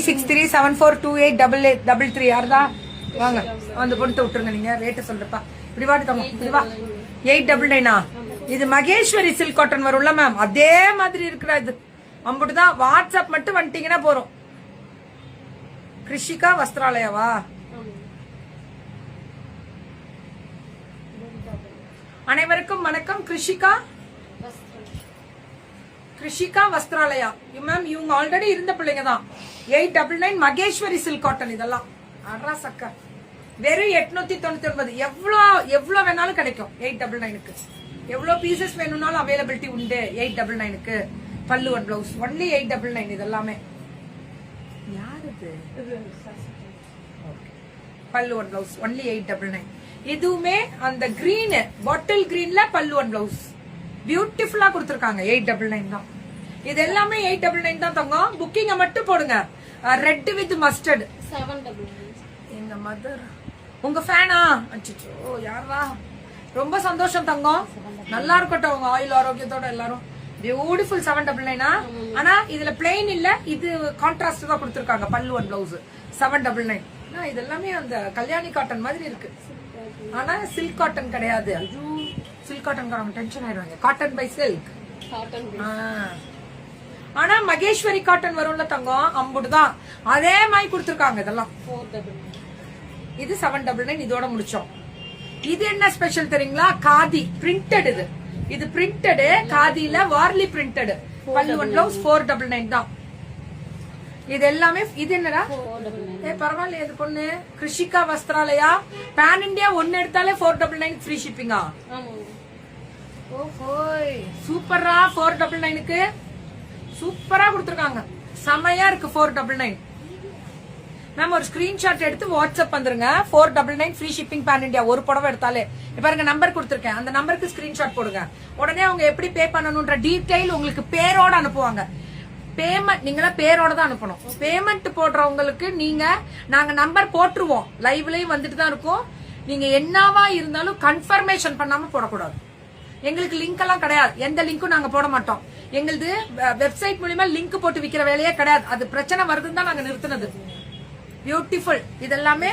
9637428833 யாருதா வாங்க அந்த பொண்ணு விட்டுருங்க. நீங்க ரேட்டு சொல்றப்பா இப்படி வாட்டு தங்க இப்படி வா 899 இது மகேஸ்வரி சில்க் காட்டன் வரும்ல மேம் அதே மாதிரி இருக்கிற இது அம்புட்டுதான். வாட்ஸ்அப் மட்டும் வந்துட்டீங்கன்னா போறோம். கிருஷிகா வஸ்திராலயாவா? அனைவருக்கும் வணக்கம். கிருஷிகா வஸ்திராலயா மேம் இவங்க ஆல்ரெடி இருந்த பிள்ளைங்க தான். 899 மகேஸ்வரி சில்க் காட்டன் இதெல்லாம் அட்ரா சக்கா வெறும் 899. எவ்வளவு வேணாலும் கிடைக்கும் 899க்கு. எவ்வளவு பீசஸ் வேணும்னாலும் அவைலபிலிட்டி உண்டு 899க்கு. பல்லு ஒன் பிளவுஸ் ஒன்லி 899. இதெல்லாமே யாரு பல்லு ஒன் பிளவுஸ் ஒன்லி 899. இதுவுமே அந்த கிரீன் பாட்டில் கிரீன்ல பல்லு ஒன் பிளவுஸ் பியூட்டிஃபுல்லா கொடுத்திருக்காங்க. 899 தான். இது எல்லாமே 899 தான் தங்கம். புக்கிங்க மட்டும் போடுங்க. Red with mustard 799. எங்க மதர் உங்க ஃபேனா? அச்சோ யாரா? ரொம்ப சந்தோஷம் தங்கம். நல்லா இருக்கட்டும் உங்க ஆயுள் ஆரோக்கியத்தோட எல்லாரும். பியூட்டிஃபுல் 799. ஆனா இதுல பிளெயின் இல்ல, இது கான்ட்ராஸ்ட் தான் கொடுத்திருக்காங்க. பல்லு ஒன் பிளவுஸ் 799. இது எல்லாமே அந்த கல்யாணி காட்டன் மாதிரி இருக்கு. ஆனா சில்க் காட்டன் கிடையாது. சில்க் காட்டன் டென்ஷன் ஆயிடுவாங்க. Cotton by silk. ஆனா மகேஸ்வரி காட்டன் வரும்ல தங்கம் அம்புடுதான் அதே மாதிரி கொடுத்திருக்காங்க. இதெல்லாம் இது 799. இதோட முடிச்சோம். இது என்ன ஸ்பெஷல் தெரியுங்களா? காதி பிரிண்டட். இது பிரிண்டட் காதியில வார்லி பிரிண்டட். பல்லு ஒன் பிளவுஸ் 499 தான். இது எல்லாமே இது என்னடா பரவாயில்ல. இது பொண்ணு கிருஷிகா வஸ்திராலயா பேன் இண்டியா ஒன்னு எடுத்தாலே 499 ஃப்ரீ ஷிப்பிங்கா? சூப்பரா 499க்கு சூப்பரா கொடுத்துருக்காங்க. செமையா இருக்கு 499. மேம் ஒரு ஸ்கிரீன்ஷாட் எடுத்து வாட்ஸ்அப் வந்துருங்க. 499 ஃப்ரீ ஷிப்பிங் பேன் இண்டியா. ஒரு புடவை எடுத்தாலே பாருங்க நம்பர் கொடுத்துருக்கேன். அந்த நம்பருக்கு ஸ்கிரீன்ஷாட் போடுங்க. உடனே அவங்க எப்படி பே பண்ணணும்ன்ற டீடைல் உங்களுக்கு பேரோட அனுப்புவாங்க. பேமெண்ட் நீங்களா பேரோட தான் அனுப்பணும். பேமெண்ட் போடுறவங்களுக்கு நாங்க நம்பர் போட்டுருவோம். லைவ்லயும் வந்துட்டு தான் இருக்கும். நீங்க என்னவா இருந்தாலும் கன்ஃபர்மேஷன் பண்ணாம போடக்கூடாது. எங்களுக்கு லிங்க் எல்லாம் கிடையாது. எந்த லிங்க்கும் நாங்க போட மாட்டோம். எங்களுது வெப்சைட் மூலமா லிங்க் போட்டு விக்கிற வேலையே கிடையாது. அது பிரச்சனை வருதுன்னு தான் நாங்க நிறுத்தினது. பியூட்டிஃபுல் இதெல்லாமே